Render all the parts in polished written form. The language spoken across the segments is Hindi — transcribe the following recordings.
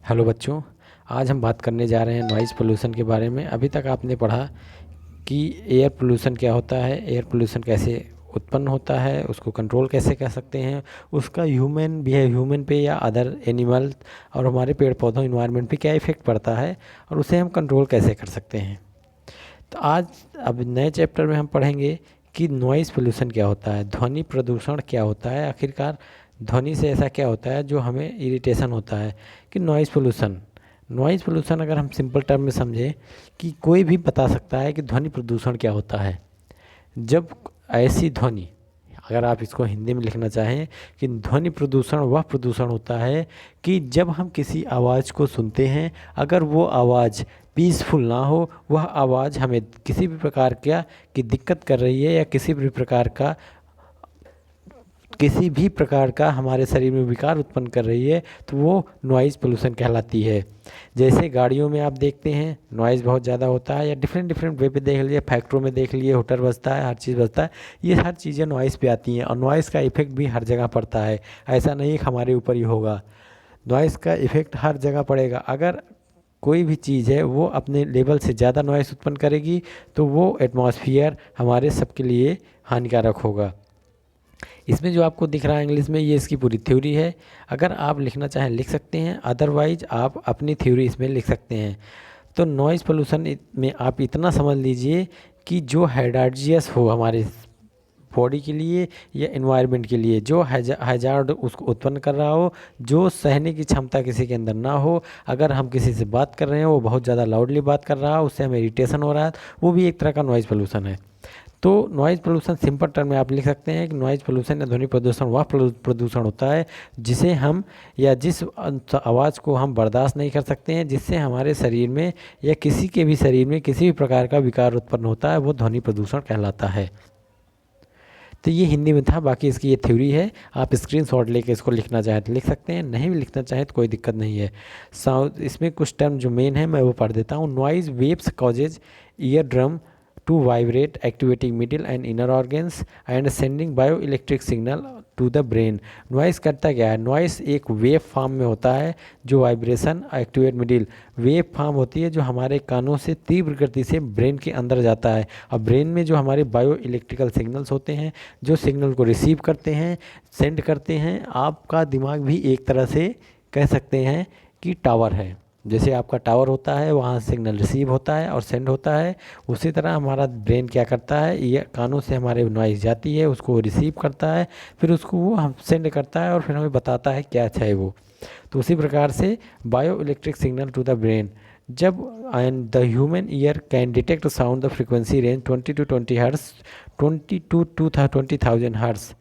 हेलो बच्चों। आज हम बात करने जा रहे हैं नॉइज़ पोल्यूशन के बारे में। अभी तक आपने पढ़ा कि एयर पोल्यूशन क्या होता है, एयर पोल्यूशन कैसे उत्पन्न होता है, उसको कंट्रोल कैसे कर सकते हैं, उसका ह्यूमन पे या अदर एनिमल और हमारे पेड़ पौधों इन्वायरमेंट पे क्या इफ़ेक्ट पड़ता है और उसे हम कंट्रोल कैसे कर सकते हैं। तो आज अब नए चैप्टर में हम पढ़ेंगे कि नॉइज़ पोल्यूशन क्या होता है, ध्वनि प्रदूषण क्या होता है, आखिरकार ध्वनि से ऐसा क्या होता है जो हमें इरिटेशन होता है। कि नॉइज़ पोल्यूशन अगर हम सिंपल टर्म में समझें कि कोई भी बता सकता है कि ध्वनि प्रदूषण क्या होता है। जब ऐसी ध्वनि, अगर आप इसको हिंदी में लिखना चाहें कि ध्वनि प्रदूषण वह प्रदूषण होता है कि जब हम किसी आवाज़ को सुनते हैं, अगर वो आवाज़ पीसफुल ना हो, वह आवाज़ हमें किसी भी प्रकार क्या की दिक्कत कर रही है या किसी भी प्रकार का हमारे शरीर में विकार उत्पन्न कर रही है, तो वो नॉइज़ पोल्यूशन कहलाती है। जैसे गाड़ियों में आप देखते हैं नॉइज़ बहुत ज़्यादा होता है, या डिफरेंट डिफरेंट वे पे देख लीजिए, फैक्ट्रियों में देख लीजिए, होटल बजता है, हर चीज़ बजता है। ये हर चीज़ें नॉइज़ पे आती हैं और नॉइज़ का इफेक्ट भी हर जगह पड़ता है। ऐसा नहीं कि हमारे ऊपर ही होगा, नॉइज़ का इफेक्ट हर जगह पड़ेगा। अगर कोई भी चीज़ है वो अपने लेवल से ज़्यादा नॉइज़ उत्पन्न करेगी तो वो एटमॉस्फेयर हमारे सबके लिए हानिकारक होगा। इसमें जो आपको दिख रहा है इंग्लिश में, ये इसकी पूरी थ्योरी है। अगर आप लिखना चाहें लिख सकते हैं, अदरवाइज आप अपनी थ्योरी इसमें लिख सकते हैं। तो नॉइज़ पोल्यूशन में आप इतना समझ लीजिए कि जो हैजार्डियस हो हमारे बॉडी के लिए या एनवायरनमेंट के लिए, जो हैजार्ड उसको उत्पन्न कर रहा हो, जो सहने की क्षमता किसी के अंदर ना हो। अगर हम किसी से बात कर रहे हैं, वो बहुत ज़्यादा लाउडली बात कर रहा है, उससे हमें इरिटेशन हो रहा है, वो भी एक तरह का नॉइज़ पोल्यूशन है। तो नॉइज़ पोल्यूशन सिंपल टर्म में आप लिख सकते हैं कि नॉइज़ पोल्यूशन या ध्वनि प्रदूषण वह प्रदूषण होता है जिसे हम या जिस आवाज़ को हम बर्दाश्त नहीं कर सकते हैं, जिससे हमारे शरीर में या किसी के भी शरीर में किसी भी प्रकार का विकार उत्पन्न होता है, वो ध्वनि प्रदूषण कहलाता है। तो ये हिंदी में था, बाकी इसकी ये थ्योरी है। आप स्क्रीनशॉट लेके इसको लिखना चाहें तो लिख सकते हैं, नहीं भी लिखना चाहें तो कोई दिक्कत नहीं है। साउंड इसमें कुछ टर्म जो मेन है मैं वो पढ़ देता हूँ। Noise waves causes ear drum to vibrate, activating middle and inner organs and sending bioelectric signal to the brain। Noise करता क्या है? नॉइस एक वेव फॉर्म में होता है जो vibration activate middle wave form होती है, जो हमारे कानों से तीव्र गति से ब्रेन के अंदर जाता है। और ब्रेन में जो हमारे बायो इलेक्ट्रिकल सिग्नल्स होते हैं, जो सिग्नल को रिसीव करते हैं, सेंड करते हैं। आपका दिमाग भी एक तरह से कह सकते हैं कि टावर है। जैसे आपका टावर होता है, वहाँ सिग्नल रिसीव होता है और सेंड होता है, उसी तरह हमारा ब्रेन क्या करता है, ये कानों से हमारे नॉइज़ जाती है, उसको रिसीव करता है, फिर उसको वो हम सेंड करता है और फिर हमें बताता है क्या है वो। तो उसी प्रकार से bio electric signal to the brain. जब and the human ear can detect sound the frequency range 20 to 20 hertz, 20 to 20,000 hertz.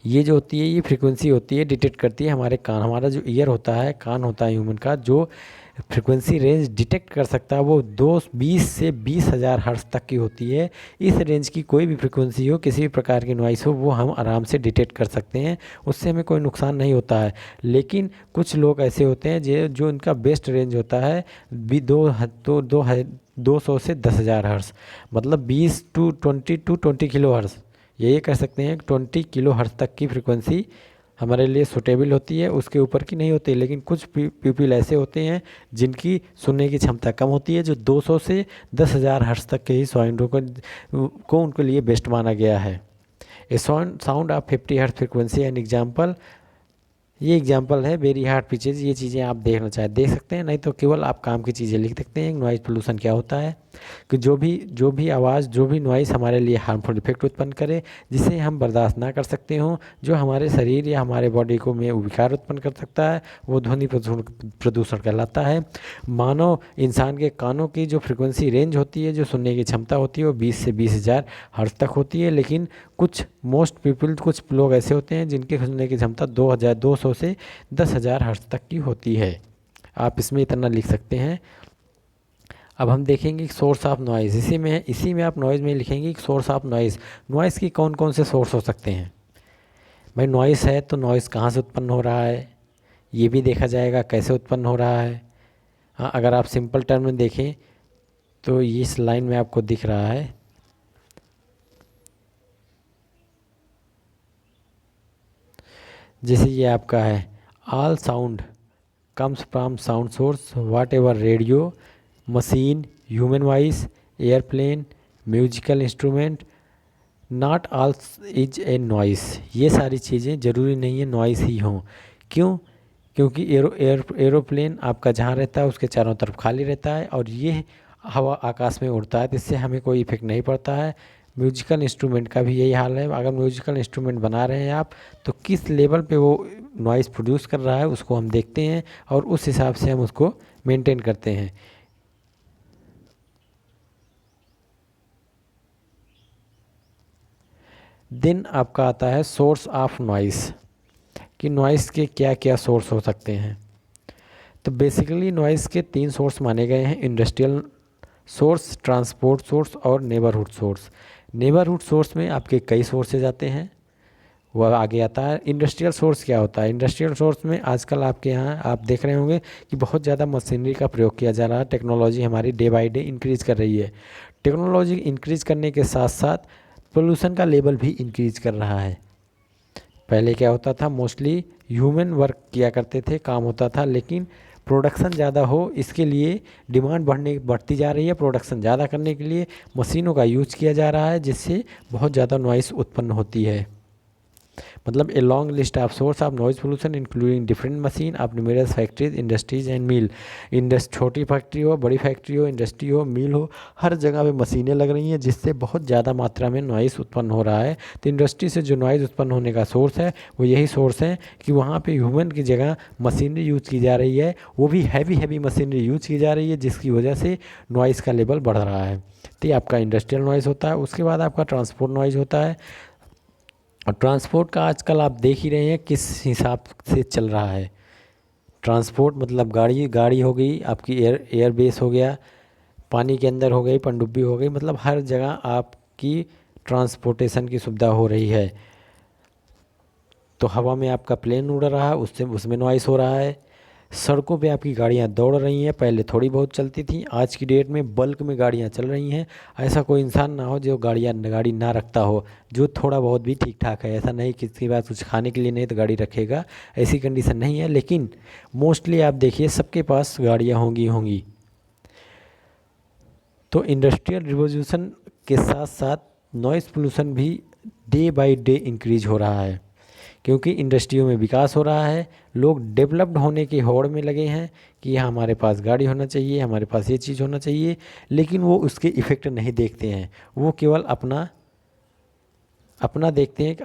ये जो होती है, ये फ्रीक्वेंसी होती है, डिटेक्ट करती है हमारे कान, हमारा जो ईयर होता है, कान होता है ह्यूमन का, जो फ्रीक्वेंसी रेंज डिटेक्ट कर सकता है वो 20 से 20 हज़ार हर्ट्ज तक की होती है। इस रेंज की कोई भी फ्रीक्वेंसी हो, किसी भी प्रकार की नॉइस हो, वो हम आराम से डिटेक्ट कर सकते हैं, उससे हमें कोई नुकसान नहीं होता है। लेकिन कुछ लोग ऐसे होते हैं जो इनका बेस्ट रेंज होता है भी 200 से 10 हज़ार हर्ट्ज, मतलब 20 to 20 ये कह सकते हैं कि 20 किलो हर्ट्ज तक की फ्रिक्वेंसी हमारे लिए सूटेबल होती है, उसके ऊपर की नहीं होती। लेकिन कुछ पीपल ऐसे होते हैं जिनकी सुनने की क्षमता कम होती है, जो 200 से 10 हज़ार हर्ट्ज तक के ही साउंड को उनके लिए बेस्ट माना गया है। A sound of 50 hertz frequency an example, ये एग्जांपल है वेरी हार्ड पिचेज। ये चीज़ें आप देखना चाहें देख सकते हैं, नहीं तो केवल आप काम की चीज़ें लिख सकते हैं। नॉइज़ पोल्यूशन क्या होता है कि जो भी आवाज़, जो भी नॉइज़ हमारे लिए हार्मफुल इफेक्ट उत्पन्न करे, जिसे हम बर्दाश्त ना कर सकते हों, जो हमारे शरीर या हमारे बॉडी को में विकार उत्पन्न कर सकता है, वो ध्वनि प्रदूषण प्रदूषण कहलाता है। मानव इंसान के कानों की जो फ्रिक्वेंसी रेंज होती है, जो सुनने की क्षमता होती है, वो 20 से 20 हज़ार हर्ट्ज तक होती है। लेकिन कुछ लोग ऐसे होते हैं जिनके सुनने की क्षमता 200 से 10 हज़ार हर्ट्ज तक की होती है। आप इसमें इतना लिख सकते हैं। अब हम देखेंगे सोर्स ऑफ नॉइज़। इसी में आप नॉइज़ में लिखेंगे कि सोर्स ऑफ नॉइज़, नॉइज़ की कौन कौन से सोर्स हो सकते हैं। भाई नॉइज़ है तो नॉइज़ कहाँ से उत्पन्न हो रहा है, ये भी देखा जाएगा कैसे उत्पन्न हो रहा है। हाँ, अगर आप सिंपल टर्म में देखें तो इस लाइन में आपको दिख रहा है, जैसे ये आपका है all sound comes from sound source, whatever radio, machine, human voice, airplane, musical instrument, not all is a noise. ये सारी चीज़ें ज़रूरी नहीं है नॉइस ही हों। क्यों? क्योंकि एरोप्लेन आपका जहाँ रहता है उसके चारों तरफ खाली रहता है और ये हवा आकाश में उड़ता है, तो इससे हमें कोई इफेक्ट नहीं पड़ता है। म्यूजिकल इंस्ट्रूमेंट का भी यही हाल है। अगर म्यूजिकल इंस्ट्रूमेंट बना रहे हैं आप, तो किस लेवल पे वो नॉइस प्रोड्यूस कर रहा है उसको हम देखते हैं और उस हिसाब से हम उसको मेंटेन करते हैं। देन आपका आता है सोर्स ऑफ नॉइस, कि नॉइस के क्या क्या सोर्स हो सकते हैं। तो बेसिकली नॉइस के 3 सोर्स माने गए हैं: इंडस्ट्रियल सोर्स, ट्रांसपोर्ट सोर्स और नेबरहुड सोर्स। नेबरहुड सोर्स में आपके कई सोर्सेज आते हैं, वह आगे आता है। इंडस्ट्रियल सोर्स क्या होता है? इंडस्ट्रियल सोर्स में आजकल आपके यहाँ आप देख रहे होंगे कि बहुत ज़्यादा मशीनरी का प्रयोग किया जा रहा है। टेक्नोलॉजी हमारी डे बाय डे इंक्रीज़ कर रही है। टेक्नोलॉजी इंक्रीज़ करने के साथ साथ पोल्यूशन का लेवल भी इंक्रीज़ कर रहा है। पहले क्या होता था, मोस्टली ह्यूमन वर्क किया करते थे, काम होता था, लेकिन प्रोडक्शन ज़्यादा हो इसके लिए डिमांड बढ़ती जा रही है। प्रोडक्शन ज़्यादा करने के लिए मशीनों का यूज किया जा रहा है, जिससे बहुत ज़्यादा नॉइस उत्पन्न होती है। मतलब a long list of source of noise pollution including different machine of numerous factories, industries and mill. छोटी फैक्ट्री हो, बड़ी फैक्ट्री हो, इंडस्ट्री हो, मिल हो, हर जगह पे मशीनें लग रही हैं, जिससे बहुत ज़्यादा मात्रा में नॉइस उत्पन्न हो रहा है। तो इंडस्ट्री से जो नॉइज़ उत्पन्न होने का सोर्स है वो यही सोर्स है कि वहाँ पे ह्यूमन की जगह मशीनरी यूज़ की जा रही है, वो भी हैवी मशीनरी यूज़ की जा रही है, जिसकी वजह से नॉइज़ का लेवल बढ़ रहा है। तो ये आपका इंडस्ट्रियल नॉइज़ होता है। उसके बाद आपका ट्रांसपोर्ट नॉइज़ होता है। और ट्रांसपोर्ट का आजकल आप देख ही रहे हैं किस हिसाब से चल रहा है। ट्रांसपोर्ट मतलब गाड़ी हो गई आपकी, एयरबेस हो गया, पानी के अंदर हो गई, पनडुब्बी हो गई, मतलब हर जगह आपकी ट्रांसपोर्टेशन की सुविधा हो रही है। तो हवा में आपका प्लेन उड़ रहा है, उससे उसमें नॉइस हो रहा है। सड़कों पे आपकी गाड़ियाँ दौड़ रही हैं, पहले थोड़ी बहुत चलती थी, आज की डेट में बल्क में गाड़ियाँ चल रही हैं। ऐसा कोई इंसान ना हो जो गाड़ी ना रखता हो, जो थोड़ा बहुत भी ठीक ठाक है। ऐसा नहीं किसी के पास कुछ खाने के लिए नहीं तो गाड़ी रखेगा, ऐसी कंडीशन नहीं है। लेकिन मोस्टली आप देखिए सबके पास गाड़ियाँ होंगी। तो इंडस्ट्रियल रिवोल्यूशन के साथ साथ नॉइस पोल्यूशन भी डे बाय डे इंक्रीज हो रहा है, क्योंकि इंडस्ट्रियों में विकास हो रहा है। लोग डेवलप्ड होने की होड़ में लगे हैं कि हमारे पास गाड़ी होना चाहिए, हमारे पास ये चीज़ होना चाहिए, लेकिन वो उसके इफ़ेक्ट नहीं देखते हैं। वो केवल अपना देखते हैं कि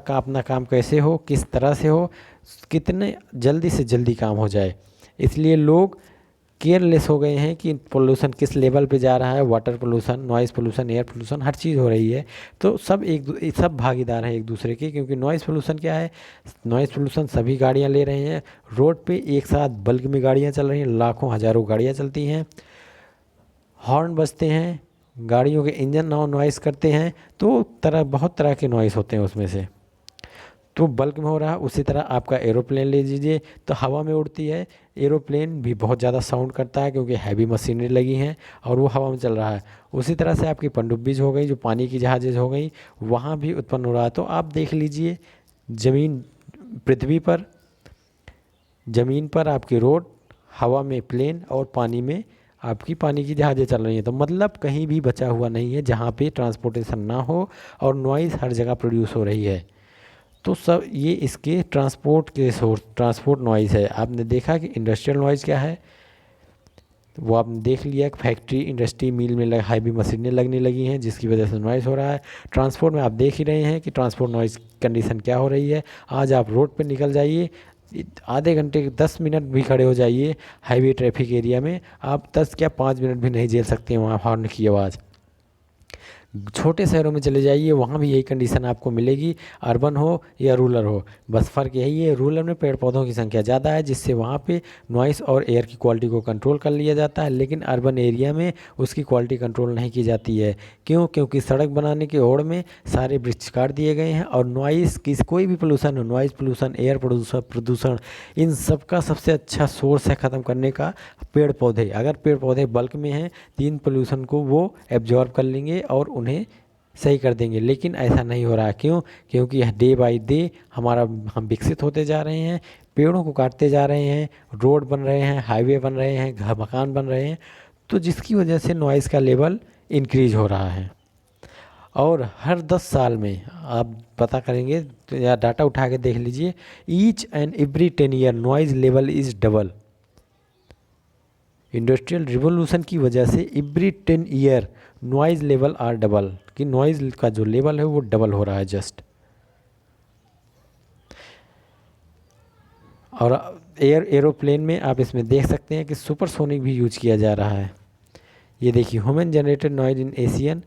अपना काम कैसे हो, किस तरह से हो, कितने जल्दी से जल्दी काम हो जाए। इसलिए लोग केयरलेस हो गए हैं कि पोल्यूशन किस लेवल पे जा रहा है। Water pollution, noise pollution, air pollution, हर चीज़ हो रही है। तो सब भागीदार हैं एक दूसरे के, क्योंकि नॉइज़ पोल्यूशन क्या है? नॉइज़ पोल्यूशन सभी गाड़ियां ले रहे हैं। रोड पे एक साथ बल्क में गाड़ियां चल रही हैं, लाखों हज़ारों गाड़ियां चलती हैं, हॉर्न बजते हैं, गाड़ियों के इंजन नॉइज़ करते हैं, तो बहुत तरह के नॉइज़ होते हैं उसमें से। तो बल्क में हो रहा है। उसी तरह आपका एरोप्लेन ले लीजिए, तो हवा में उड़ती है, एरोप्लेन भी बहुत ज़्यादा साउंड करता है क्योंकि हैवी मशीनरी लगी हैं और वो हवा में चल रहा है। उसी तरह से आपकी पनडुब्बीज हो गई, जो पानी की जहाज़ें हो गई, वहाँ भी उत्पन्न हो रहा है। तो आप देख लीजिए ज़मीन पर आपकी रोड, हवा में प्लेन और पानी में आपकी पानी की जहाज़ें चल रही हैं। तो मतलब कहीं भी बचा हुआ नहीं है जहाँ पे ट्रांसपोर्टेशन ना हो और नॉइज़ हर जगह प्रोड्यूस हो रही है। तो सब ये इसके ट्रांसपोर्ट नॉइज़ है। आपने देखा कि इंडस्ट्रियल नॉइज़ क्या है, वो आपने देख लिया कि फैक्ट्री, इंडस्ट्री, मिल में हैवी मशीनें लगने लगी हैं, जिसकी वजह से नॉइज़ हो रहा है। ट्रांसपोर्ट में आप देख ही रहे हैं कि ट्रांसपोर्ट नॉइज़ कंडीशन क्या हो रही है। आज आप रोड पर निकल जाइए, आधे घंटे 10 मिनट भी खड़े हो जाइए हाईवे ट्रैफिक एरिया में, आप 10 क्या 5 मिनट भी नहीं झेल सकते हैं वहाँ हॉर्न की आवाज़। छोटे शहरों में चले जाइए, वहाँ भी यही कंडीशन आपको मिलेगी, अर्बन हो या रूरल हो। बस फ़र्क यही है, रूरल में पेड़ पौधों की संख्या ज़्यादा है, जिससे वहाँ पे नॉइस और एयर की क्वालिटी को कंट्रोल कर लिया जाता है, लेकिन अर्बन एरिया में उसकी क्वालिटी कंट्रोल नहीं की जाती है। क्यों? क्योंकि सड़क बनाने की होड़ में सारे वृक्ष काट दिए गए हैं और नॉइस कोई भी पोल्यूशन हो, नॉइज़ पोल्यूशन, एयर प्रदूषण, इन सब का सबसे अच्छा सोर्स है ख़त्म करने का पेड़ पौधे। अगर पेड़ पौधे बल्क में हैं तो इन पोल्यूशन को वो एब्जॉर्ब कर लेंगे और उन्हें सही कर देंगे, लेकिन ऐसा नहीं हो रहा। क्यों? क्योंकि डे बाय डे हम विकसित होते जा रहे हैं, पेड़ों को काटते जा रहे हैं, रोड बन रहे हैं, हाईवे बन रहे हैं, घर मकान बन रहे हैं, तो जिसकी वजह से नॉइज़ का लेवल इंक्रीज हो रहा है। और हर 10 साल में आप पता करेंगे तो या डाटा उठा के देख लीजिए, each and every 10 year noise level is double. Industrial revolution की वजह से every 10 year noise level are double, कि नॉइज़ का जो लेवल है वो डबल हो रहा है जस्ट। और एरोप्लेन में आप इसमें देख सकते हैं कि सुपरसोनिक भी यूज किया जा रहा है। ये देखिए, human generated noise in Asian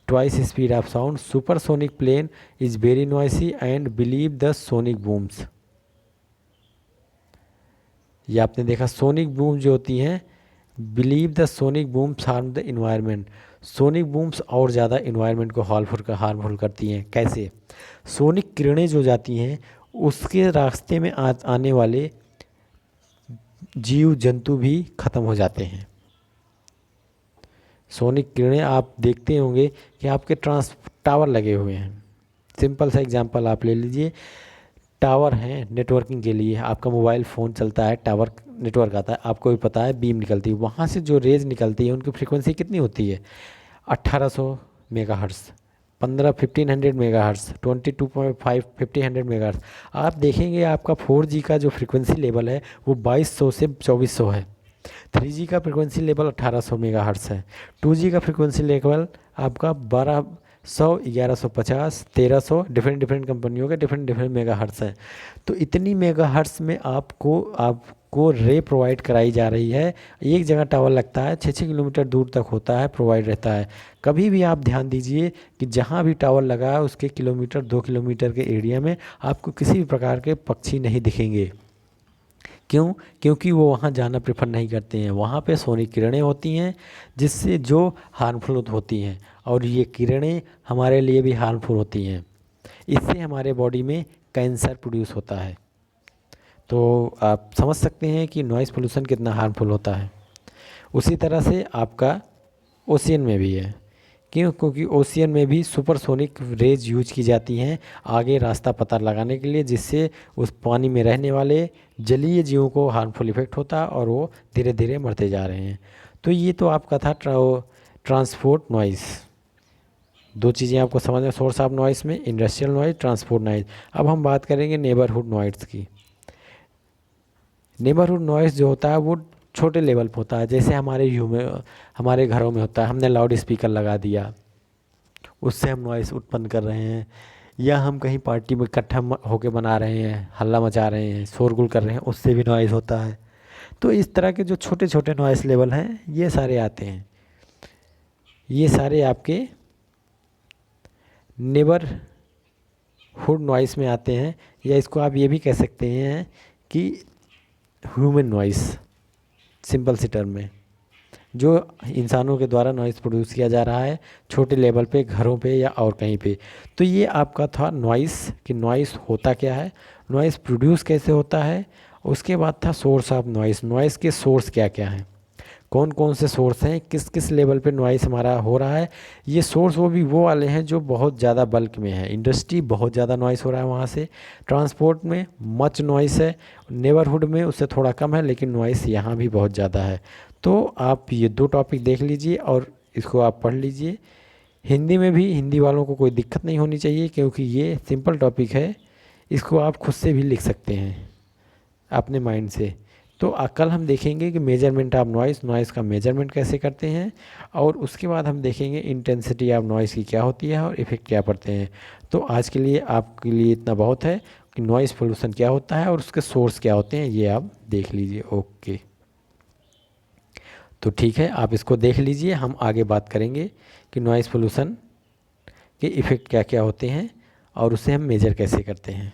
twice speed of sound, supersonic plane is very noisy and believe the sonic booms। ये आपने देखा, सोनिक बूम जो होती हैं, believe the sonic बूम्स harm the environment. Sonic बूम्स और ज़्यादा इन्वायरमेंट को हार्मफुल करती हैं। कैसे? सोनिक किरणें जो जाती हैं उसके रास्ते में आने वाले जीव जंतु भी ख़त्म हो जाते हैं। सोनिक किरणें आप देखते होंगे कि आपके टावर लगे हुए हैं। सिंपल सा एग्जांपल आप ले लीजिए, टावर हैं नेटवर्किंग के लिए, आपका मोबाइल फ़ोन चलता है, टावर नेटवर्क आता है, आपको भी पता है बीम निकलती है, वहाँ से जो रेज निकलती है उनकी फ्रीक्वेंसी कितनी होती है? 1800 मेगाहर्ट्ज़, 1500 मेगाहर्ट्ज़, 22.5 1500 मेगाहर्ट्ज़। आप देखेंगे आपका 4G का जो फ्रीक्वेंसी लेवल है वो 2200 से 2400 है। 3G का फ्रीक्वेंसी लेवल 1800 मेगाहर्ट्ज़ है। 2G का फ्रीक्वेंसी लेवल आपका 1200, 1150, 1300, डिफरेंट कंपनियों के डिफरेंट मेगाहर्ट्ज़ हैं। तो इतनी मेगाहर्ट्ज़ में आपको रे प्रोवाइड कराई जा रही है। एक जगह टावर लगता है 6-6 किलोमीटर दूर तक होता है, प्रोवाइड रहता है। कभी भी आप ध्यान दीजिए कि जहाँ भी टावर लगा है उसके 2 किलोमीटर के एरिया में आपको किसी भी प्रकार के पक्षी नहीं दिखेंगे। क्यों? क्योंकि वो वहाँ जाना प्रेफर नहीं करते हैं। वहाँ पे सोनिक किरणें होती हैं जिससे जो हार्मफुल होती हैं, और ये किरणें हमारे लिए भी हार्मफुल होती हैं। इससे हमारे बॉडी में कैंसर प्रोड्यूस होता है। तो आप समझ सकते हैं कि नॉइज़ पोल्यूशन कितना हार्मफुल होता है। उसी तरह से आपका ओशियन में भी है। क्यों? क्योंकि ओशियन में भी सुपरसोनिक रेज यूज की जाती हैं आगे रास्ता पता लगाने के लिए, जिससे उस पानी में रहने वाले जलीय जीवों को हार्मफुल इफेक्ट होता है और वो धीरे धीरे मरते जा रहे हैं। तो ये तो आपका था ट्रांसपोर्ट नॉइज़। 2 चीज़ें आपको समझना, सोर्स ऑफ नॉइज़ में इंडस्ट्रियल नॉइज़, ट्रांसपोर्ट नॉइज़। अब हम बात करेंगे नेबरहुड नॉइज़ की। नेबरहुड नॉइज़ जो होता है वो छोटे लेवल पर होता है। जैसे हमारे घरों में होता है, हमने लाउड स्पीकर लगा दिया, उससे हम नॉइज़ उत्पन्न कर रहे हैं, या हम कहीं पार्टी में इकट्ठा होकर बना रहे हैं, हल्ला मचा रहे हैं, शोरगुल कर रहे हैं, उससे भी नॉइज़ होता है। तो इस तरह के जो छोटे छोटे नॉइज़ लेवल हैं ये सारे आते हैं। ये सारे आपके नेबरहुड नॉइज़ में आते हैं, या इसको आप ये भी कह सकते हैं कि ह्यूमन नॉइज़, सिंपल सी टर्म में, जो इंसानों के द्वारा नॉइज़ प्रोड्यूस किया जा रहा है छोटे लेवल पे, घरों पे या और कहीं पे। तो ये आपका था नॉइज़, कि नॉइज़ होता क्या है, नॉइज़ प्रोड्यूस कैसे होता है। उसके बाद था सोर्स ऑफ नॉइज़। नॉइज़ के सोर्स क्या क्या हैं, कौन कौन से सोर्स हैं, किस किस लेवल पे नॉइज़ हमारा हो रहा है। ये सोर्स वो वाले हैं जो बहुत ज़्यादा बल्क में है। इंडस्ट्री बहुत ज़्यादा नॉइज़ हो रहा है वहाँ से, ट्रांसपोर्ट में मच नॉइज़ है, नेबरहुड में उससे थोड़ा कम है, लेकिन नॉइज़ यहाँ भी बहुत ज़्यादा है। तो आप ये 2 टॉपिक देख लीजिए और इसको आप पढ़ लीजिए। हिंदी में भी हिंदी वालों को कोई दिक्कत नहीं होनी चाहिए, क्योंकि ये सिंपल टॉपिक है, इसको आप खुद से भी लिख सकते हैं अपने माइंड से। तो कल हम देखेंगे कि मेजरमेंट ऑफ नॉइज़ का मेजरमेंट कैसे करते हैं, और उसके बाद हम देखेंगे इंटेंसिटी ऑफ नॉइज़ की क्या होती है और इफ़ेक्ट क्या पड़ते हैं। तो आज के लिए आपके लिए इतना बहुत है कि नॉइज़ पोल्यूशन क्या होता है और उसके सोर्स क्या होते हैं, ये आप देख लीजिए। ओके, तो ठीक है, आप इसको देख लीजिए। हम आगे बात करेंगे कि नॉइज़ पोल्यूशन के इफ़ेक्ट क्या क्या होते हैं और उसे हम मेजर कैसे करते हैं।